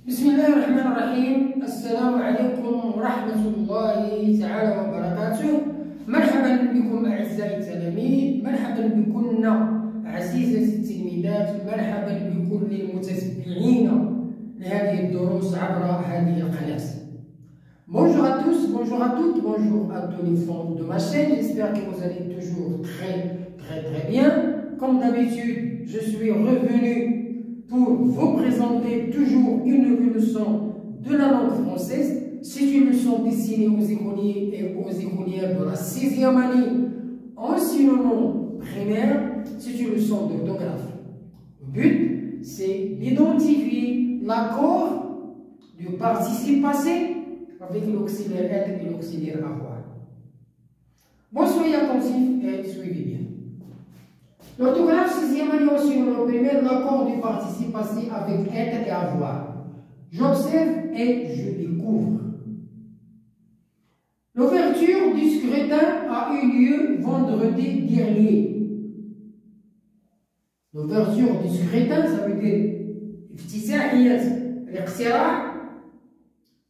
بسم الله الرحمن الرحيم. السلام عليكم ورحمة الله تعالى وبركاته. مرحبا بكم أعزائي التلاميذ، مرحبا بكن عزيزتي التلميذات، مرحبا بكل المتتبعين لهذه الدروس عبر هذه القناة. Bonjour à tous, bonjour à toutes, bonjour à tous les fans de ma chaîne. J'espère que vous allez toujours très bien. Comme d'habitude, je suis revenu pour vous présenter toujours une nouvelle leçon de la langue française. C'est une leçon destinée aux écoliers et aux écolières de la 6e année enseignement primaire. C'est une leçon d'orthographe. Le but, c'est d'identifier l'accord du participe passé avec l'auxiliaire être et l'auxiliaire avoir. Bon, soyez attentifs et suivez bien. L'orthographe 6e année enseignement primaire, l'accord du participe passé avec être et avoir. J'observe et je découvre. L'ouverture du scrutin a eu lieu vendredi dernier. L'ouverture du scrutin, ça veut dire افتتاحية الاقتراع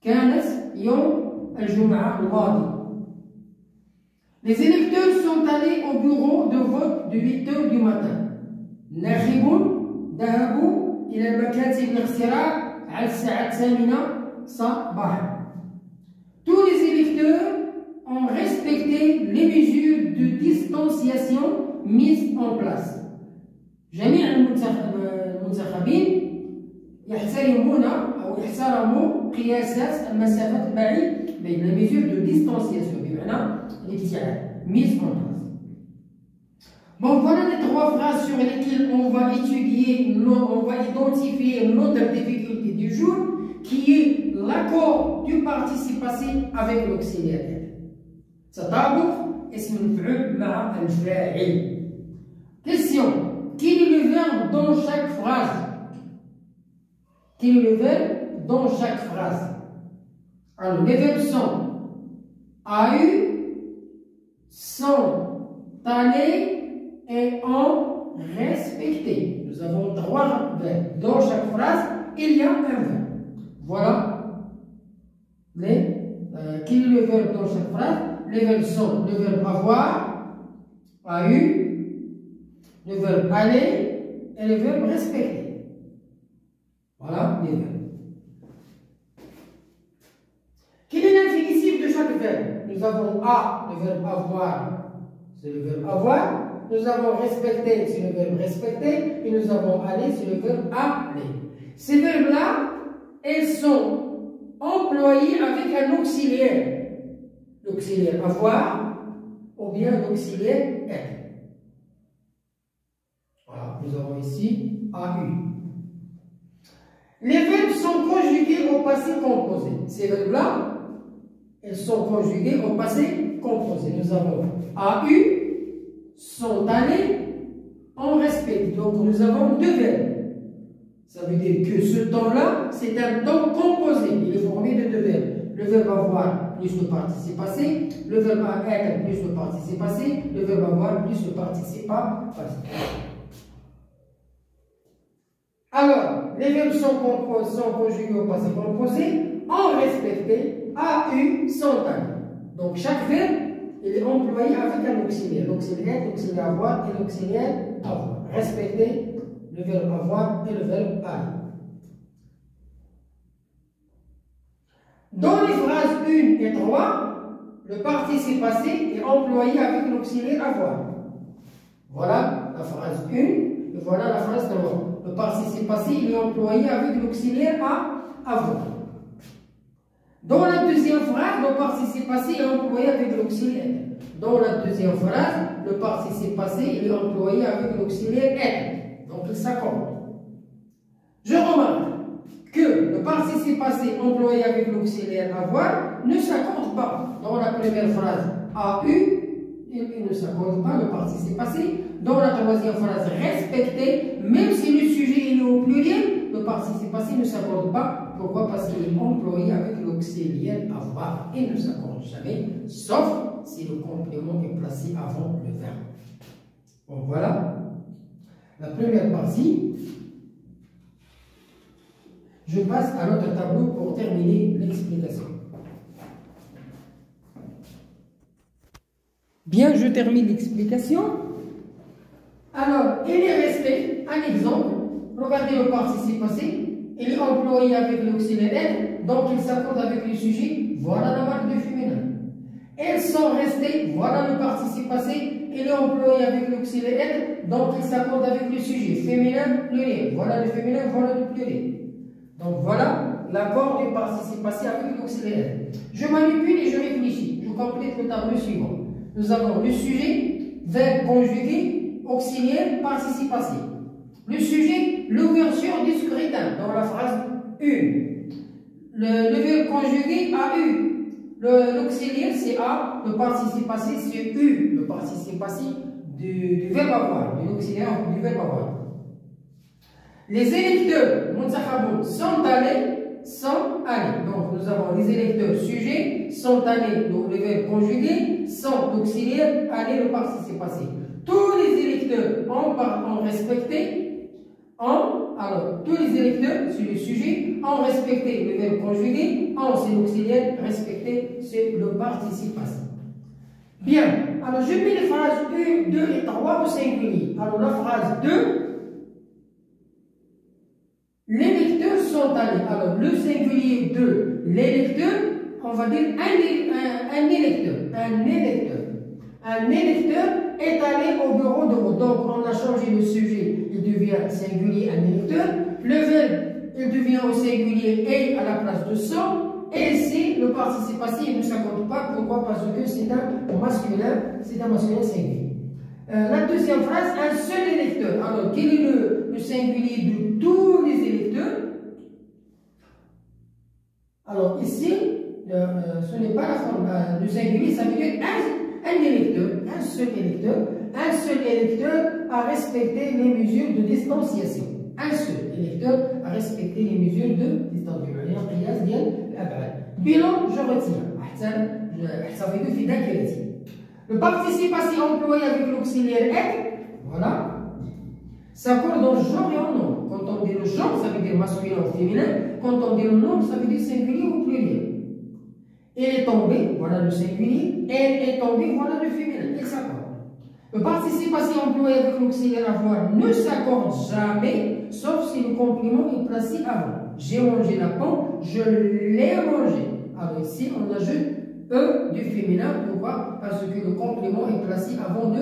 كانت يوم الجمعة الماضي. Les électeurs sont allés au bureau de vote de 8 h du matin. الناخبون ذهبوا إلى مكاتب الاقتراع على الساعة 8 صباحا. Tous les électeurs ont respecté les mesures de distanciation mises en place. جميع المنتخبين يحترمون أو يحترموا قياسات المسافة البعيد بين les mesures de distanciation بمعنى الابتعاد mise en place. Bon, voilà les trois phrases sur lesquelles on va étudier, on va identifier notre difficulté du jour, qui est l'accord du participe passé avec l'auxiliaire. تطابق اسم المفعول مع الفاعل. Question. Quel est le verbe dans chaque phrase? Quel est le verbe dans chaque phrase? Alors, les verbes sont a eu, sont allés et ont respecté. Nous avons trois verbes. Dans chaque phrase, il y a un verbe. Voilà. Quel est le verbe dans chaque phrase? Les verbes sont le verbe avoir, a eu, le verbe aller et le verbe respecter. Voilà les verbes. Quel est l'infinitif de chaque verbe? Nous avons a, le verbe avoir, c'est le verbe avoir. Nous avons respecter, c'est le verbe respecter. Et nous avons aller, c'est le verbe aller. Ces verbes-là, elles sont employés avec un auxiliaire. L'auxiliaire avoir ou bien l'auxiliaire être. Voilà, nous avons ici a-u. Les verbes sont conjugués au passé composé. Ces verbes-là, elles sont conjuguées au passé composé. Nous avons a-u, sont allés, on respecte. Donc nous avons deux verbes. Ça veut dire que ce temps-là, c'est un temps composé. Il est formé de deux verbes. Le verbe avoir plus le participe passé, le verbe être plus le participe passé, le verbe avoir plus le participe passé. Alors, les verbes sont conjugués au passé composé, en respecté, a, eu, sont allés. Donc, chaque verbe, il est employé avec un auxiliaire. L'auxiliaire, l'auxiliaire avoir et l'auxiliaire avoir. Respecter, le verbe avoir et le verbe aller. Dans les phrases 1 et 3, le participe passé est employé avec l'auxiliaire avoir. Voilà la phrase 1 et voilà la phrase 3. Le participe passé il est employé avec l'auxiliaire avoir. Dans la deuxième phrase, le participe passé est employé avec l'auxiliaire. Dans la deuxième phrase, le participe passé il est employé avec l'auxiliaire être. Donc il s'accorde. Je remarque que le participe passé employé avec l'auxiliaire avoir ne s'accorde pas. Dans la première phrase, a eu, il ne s'accorde pas le participe passé. Dans la troisième phrase, respecter, même si le sujet est au pluriel, le participe passé ne s'accorde pas. Pourquoi? Parce qu'il est employé avec l'auxiliaire avoir. Il ne s'accorde jamais, sauf si le complément est placé avant le verbe. Bon, voilà la première partie. Je passe à l'autre tableau pour terminer l'explication. Bien, je termine l'explication. Alors, il est resté un exemple. Regardez le participe passé. Il est employé avec l'auxiliaire être, donc il s'accorde avec le sujet. Voilà la marque du féminin. Elles sont restées. Voilà le participe passé. Il est employé avec l'auxiliaire être, donc il s'accorde avec le sujet. Féminin, pluriel. Voilà le féminin, voilà le pluriel. Donc voilà l'accord du participe passé avec l'auxiliaire. Je manipule et je réfléchis. Je complète le tableau suivant. Nous avons le sujet, verbe conjugué, auxiliaire, participe passé. Le sujet, l'ouverture du scrutin dans la phrase 1. Le verbe conjugué a eu. L'auxiliaire c'est A, le participe passé c'est U, le participe passé du verbe avoir, de l'auxiliaire du verbe avoir. Les électeurs, sont allés. Donc nous avons les électeurs sujet, sont allés, donc le verbe conjugué, sont l'auxiliaire, aller le participe passé. Tous les électeurs ont respecté, alors tous les électeurs, c'est le sujet, ont respecté le verbe conjugué, c'est l'auxiliaire, respecté, c'est le participe passé. Bien, alors je mets les phrases 1, 2 et 3 au singulier. Alors la phrase 2, les lecteurs sont allés. Alors le singulier 2, les lecteurs, on va dire un électeur. Un électeur est allé au bureau de vote. Donc on a changé le sujet, il devient singulier un électeur. Le verbe, il devient au singulier et à la place de son. Et c'est le participe passé, il ne s'accorde pas. Pourquoi? Parce que c'est un masculin singulier. La deuxième phrase, un seul électeur. Alors quel est le singulier de tous les électeurs? Alors ici, ce n'est pas la forme. Le singulier, ça veut dire un électeur, un seul électeur a respecté les mesures de distanciation. Un seul électeur a respecté les mesures de distanciation. Bilan, je retiens. Ça veut dire le participe passé employé avec l'auxiliaire être, voilà, s'accorde en genre et en nombre. Quand on dit le genre, ça veut dire masculin ou féminin. Quand on dit le nombre, ça veut dire singulier ou pluriel. Elle est tombée, voilà le singulier. Elle est tombée, voilà le féminin. Il s'accorde. Le participe passé employé avec l'auxiliaire avoir ne s'accorde jamais, sauf si le complément est placé avant. J'ai mangé la pomme, je l'ai mangé. Alors ici, on ajoute E du féminin. Pourquoi? Parce que le complément est placé avant le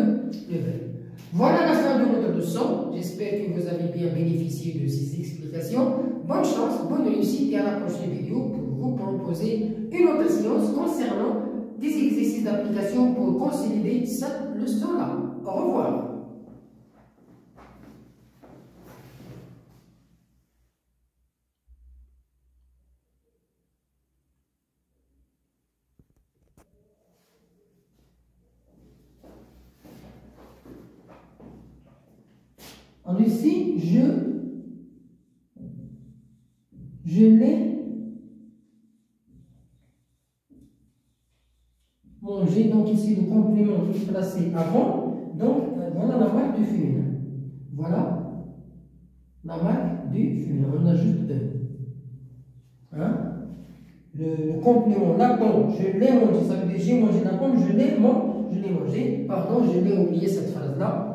verbe. Voilà la fin de notre leçon. J'espère que vous avez bien bénéficié de ces explications. Bonne chance, bonne réussite et à la prochaine vidéo pour vous proposer une autre séance concernant des exercices d'application pour consolider cette leçon-là. Au revoir. Alors ici, je l'ai mangé. Donc ici, le complément est placé avant. Donc, voilà la marque du féminin. Voilà la marque du féminin. On ajoute E. Hein? Le complément, la pomme, je l'ai mangé. Ça veut dire j'ai mangé la pomme, je l'ai mangé. Pardon, je l'ai oublié cette phrase-là.